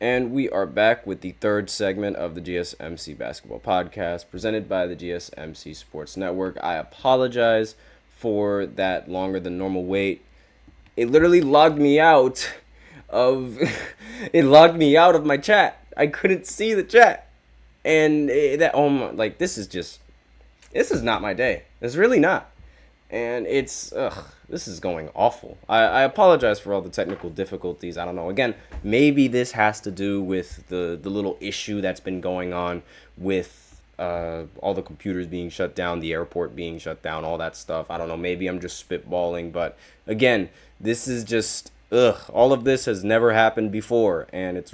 And we are back with the third segment of the GSMC Basketball Podcast presented by the GSMC Sports Network. I apologize for that longer than normal wait. It literally logged me out of it logged me out of my chat. I couldn't see the chat. And this is not my day. It's really not. And this is going awful. I apologize for all the technical difficulties. I don't know. Again, maybe this has to do with the little issue that's been going on with all the computers being shut down, the airport being shut down, all that stuff. I don't know. Maybe I'm just spitballing. But again, this is just, all of this has never happened before. And it's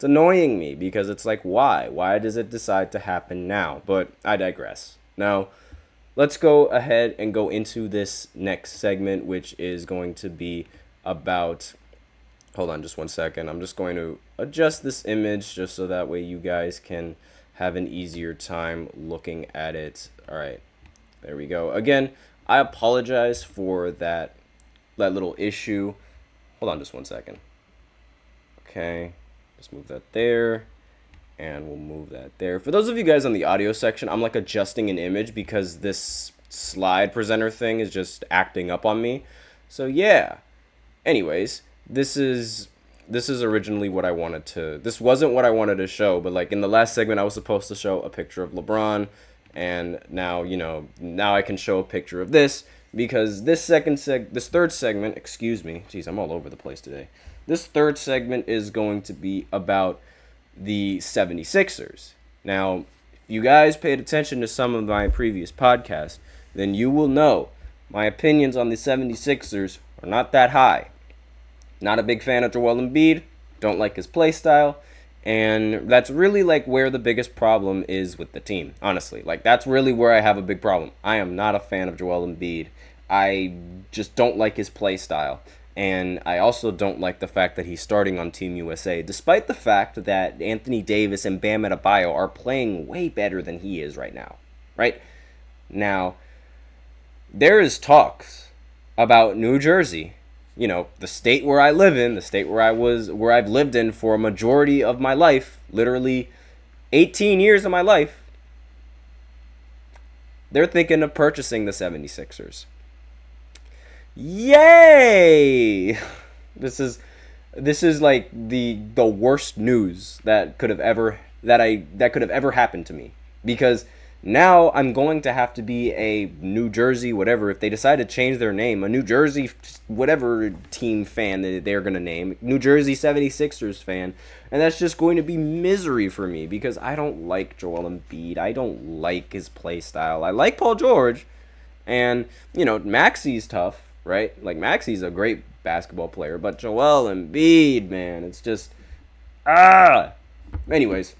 annoying me because it's like, why? Why does it decide to happen now? But I digress. Now, let's go ahead and go into this next segment, which is going to be about... Hold on just one second. I'm just going to adjust this image just so that way you guys can have an easier time looking at it. All right, there we go. Again, I apologize for that little issue. Hold on just one second. Okay, just move that there. And we'll move that there. For those of you guys on the audio section, I'm like adjusting an image because this slide presenter thing is just acting up on me. So yeah. Anyways, this is originally what I wanted to... This wasn't what I wanted to show, but like in the last segment, I was supposed to show a picture of LeBron. And now, now I can show a picture of this because this third segment, excuse me. Jeez, I'm all over the place today. This third segment is going to be about the 76ers. Now, if you guys paid attention to some of my previous podcasts, then you will know my opinions on the 76ers are not that high. Not a big fan of Joel Embiid, don't like his play style, and that's really like where the biggest problem is with the team, honestly. Like that's really where I have a big problem. I am not a fan of Joel Embiid. I just don't like his play style. And I also don't like the fact that he's starting on Team USA, despite the fact that Anthony Davis and Bam Adebayo are playing way better than he is right now. Right? Now, there is talks about New Jersey, the state where I live in, the state where I've lived in for a majority of my life, literally 18 years of my life. They're thinking of purchasing the 76ers. Yay! This is like the worst news that could have ever happened to me, because now I'm going to have to be a New Jersey whatever, if they decide to change their name, a New Jersey whatever team fan that they're going to name, New Jersey 76ers fan, and that's just going to be misery for me because I don't like Joel Embiid. I don't like his play style. I like Paul George, and Maxi's tough. Right? Like, Maxi's a great basketball player, but Joel Embiid, man, it's just... Anyways,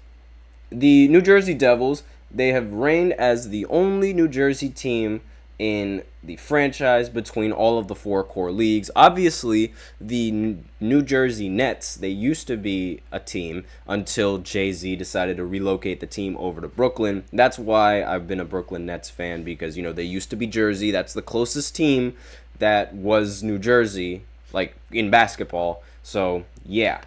the New Jersey Devils, they have reigned as the only New Jersey team in the franchise between all of the four core leagues. Obviously, the New Jersey Nets, they used to be a team until Jay-Z decided to relocate the team over to Brooklyn. That's why I've been a Brooklyn Nets fan, because, they used to be Jersey. That's the closest team that was New Jersey, like, in basketball. So, yeah.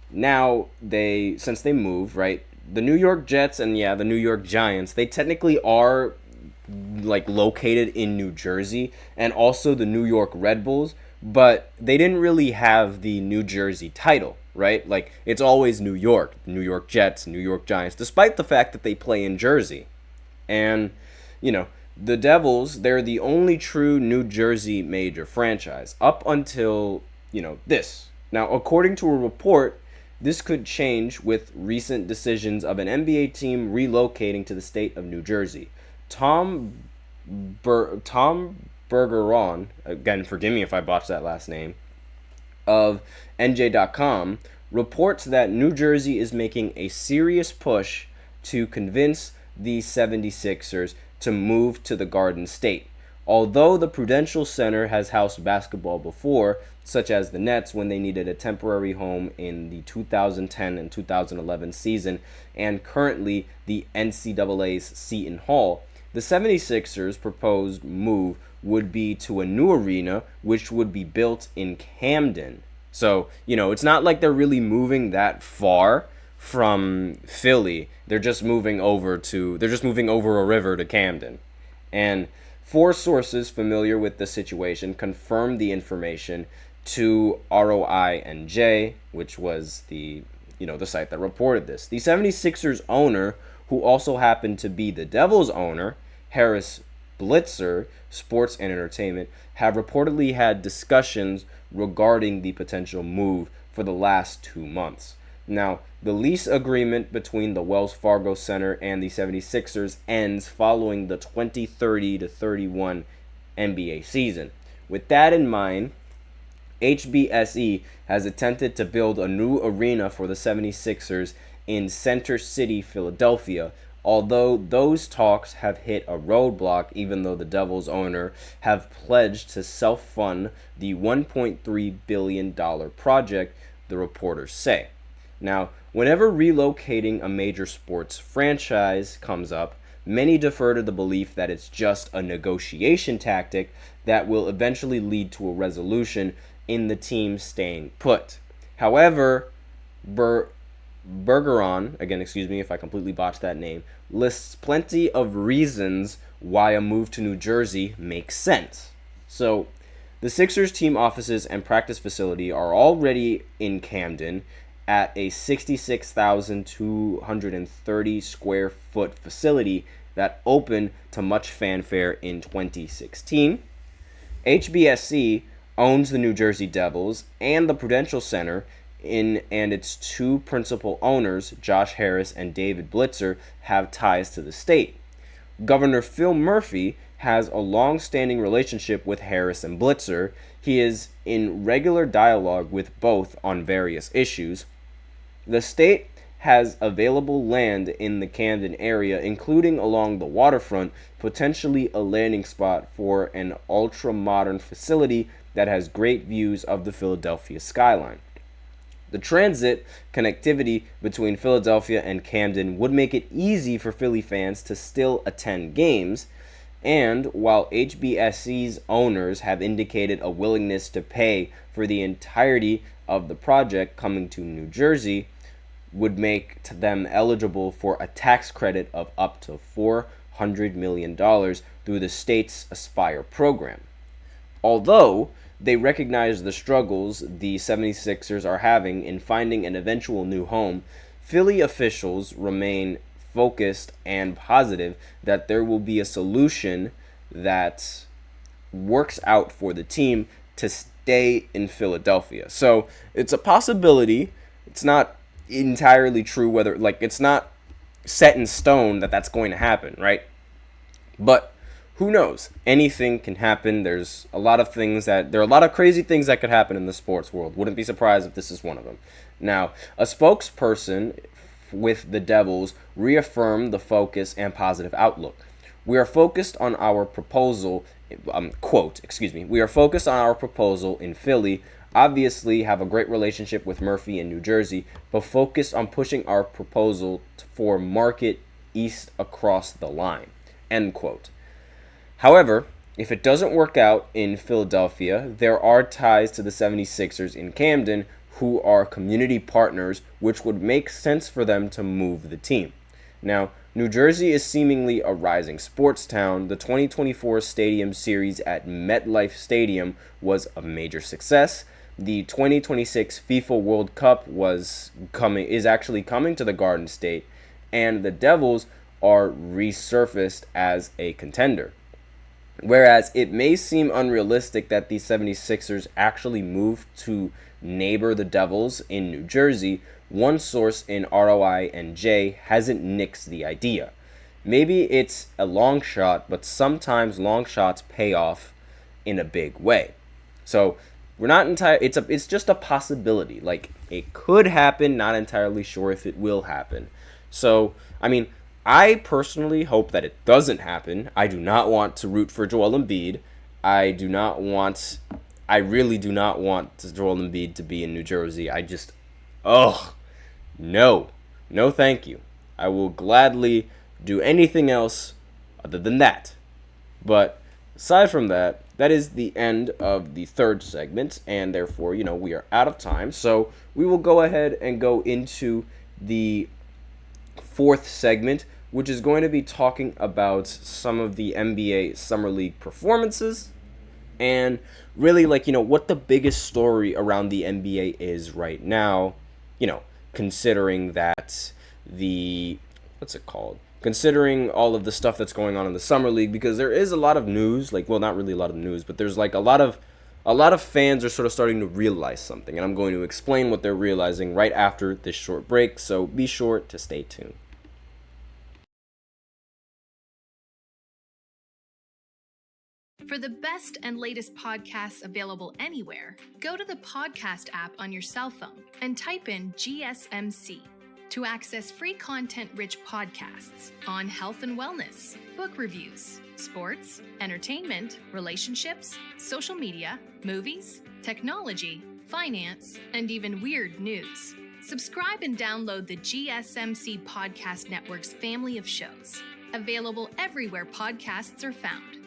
Now, since they moved, right, the New York Jets and, the New York Giants, they technically are, like, located in New Jersey, and also the New York Red Bulls, but they didn't really have the New Jersey title, right? Like, it's always New York Jets, New York Giants, despite the fact that they play in Jersey. And, the Devils, they're the only true New Jersey major franchise up until, this. Now, according to a report, this could change with recent decisions of an NBA team relocating to the state of New Jersey. Tom Bergeron, again, forgive me if I botched that last name, of NJ.com, reports that New Jersey is making a serious push to convince the 76ers to move to the Garden State. Although the Prudential Center has housed basketball before, such as the Nets when they needed a temporary home in the 2010 and 2011 season, and currently the NCAA's Seton Hall, the 76ers' proposed move would be to a new arena which would be built in Camden. So, it's not like they're really moving that far from Philly. They're just moving over a river to Camden. And four sources familiar with the situation confirmed the information to ROI&J, which was the site that reported this. The 76ers owner, who also happened to be the Devils owner, Harris Blitzer, Sports and Entertainment, have reportedly had discussions regarding the potential move for the last 2 months. Now, the lease agreement between the Wells Fargo Center and the 76ers ends following the 2030-31 NBA season. With that in mind, HBSE has attempted to build a new arena for the 76ers in Center City, Philadelphia, although those talks have hit a roadblock even though the Devils owner have pledged to self-fund the $1.3 billion project, the reporters say. Now, whenever relocating a major sports franchise comes up, many defer to the belief that it's just a negotiation tactic that will eventually lead to a resolution in the team staying put. However, Bergeron, again, excuse me if I completely botched that name, lists plenty of reasons why a move to New Jersey makes sense. So, the Sixers team offices and practice facility are already in Camden at a 66,230 square foot facility that opened to much fanfare in 2016. HBSC owns the New Jersey Devils and the Prudential Center, and its two principal owners, Josh Harris and David Blitzer, have ties to the state. Governor Phil Murphy has a long-standing relationship with Harris and Blitzer. He is in regular dialogue with both on various issues. The state has available land in the Camden area, including along the waterfront, potentially a landing spot for an ultra-modern facility that has great views of the Philadelphia skyline. The transit connectivity between Philadelphia and Camden would make it easy for Philly fans to still attend games, and while HBSC's owners have indicated a willingness to pay for the entirety of the project coming to New Jersey, would make them eligible for a tax credit of up to $400 million through the state's Aspire program. Although they recognize the struggles the 76ers are having in finding an eventual new home, Philly officials remain focused and positive that there will be a solution that works out for the team to stay in Philadelphia. So it's a possibility. It's not entirely true whether, it's not set in stone that that's going to happen, right? But who knows? Anything can happen. There are a lot of crazy things that could happen in the sports world. Wouldn't be surprised if this is one of them. Now, a spokesperson with the Devils reaffirmed the focus and positive outlook. We are focused on our proposal, we are focused on our proposal in Philly, obviously have a great relationship with Murphy in New Jersey, but focused on pushing our proposal for market east across the line, end quote. However, if it doesn't work out in Philadelphia, there are ties to the 76ers in Camden who are community partners, which would make sense for them to move the team. Now, New Jersey is seemingly a rising sports town. The 2024 Stadium Series at MetLife Stadium was a major success. The 2026 FIFA World Cup is actually coming to the Garden State, and the Devils are resurfaced as a contender. Whereas it may seem unrealistic that the 76ers actually move to neighbor the Devils in New Jersey, one source in ROI&J hasn't nixed the idea. Maybe it's a long shot, but sometimes long shots pay off in a big way. So we're not it's just a possibility. It could happen, not entirely sure if it will happen. So, I personally hope that it doesn't happen. I do not want to root for Joel Embiid. I really do not want Joel Embiid to be in New Jersey. No, thank you. I will gladly do anything else other than that. But aside from that, that is the end of the third segment, and therefore, we are out of time. So we will go ahead and go into the fourth segment, which is going to be talking about some of the NBA Summer League performances and really, what the biggest story around the NBA is right now, considering that considering all of the stuff that's going on in the Summer League, because there is a lot of news, not really a lot of news, but there's a lot of fans are sort of starting to realize something, and I'm going to explain what they're realizing right after this short break, so be sure to stay tuned. For the best and latest podcasts available anywhere, go to the podcast app on your cell phone and type in GSMC to access free content-rich podcasts on health and wellness, book reviews, sports, entertainment, relationships, social media, movies, technology, finance, and even weird news. Subscribe and download the GSMC Podcast Network's family of shows, available everywhere podcasts are found.